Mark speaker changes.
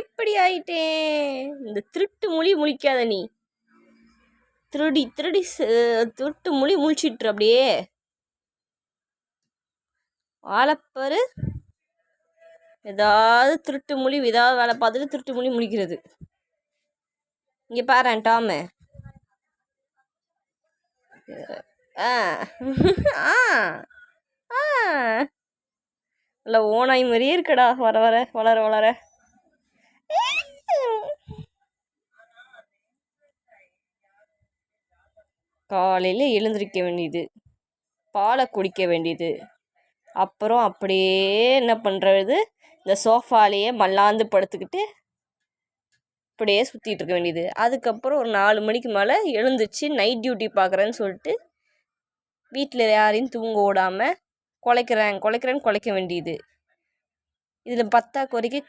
Speaker 1: இப்படி ஆயிட்டேன். இந்த திருட்டு மொழி முழிக்காத நீ. திருடி திருடி திருட்டு மொழி முழிச்சிட்டு அப்படியே வாழப்பாரு. ஏதாவது திருட்டு மொழி ஏதாவது வேலை பார்த்துட்டு திருட்டு மொழி முழிக்கிறது. இங்கே பாரு டாமு. ஆ ஆ ஆ இல்லை ஓனாய் மாதிரியே இருக்கடா வர வர வளர வளர. காலையில் எழுந்திருக்க வேண்டியது, பாலை குடிக்க வேண்டியது, அப்புறம் அப்படியே என்ன பண்ணுறது, இந்த சோஃபாலேயே மல்லாந்து படுத்துக்கிட்டு அப்படியே சுற்றிட்டு இருக்க வேண்டியது. அதுக்கப்புறம் ஒரு 4 மணிக்கு மேலே எழுந்துச்சு நைட் டியூட்டி பார்க்குறேன்னு சொல்லிட்டு வீட்டில் யாரையும் தூங்க விடாமல் குலைக்கிறேன்னு குலைக்க வேண்டியது. இதில் 10 குறைக்கு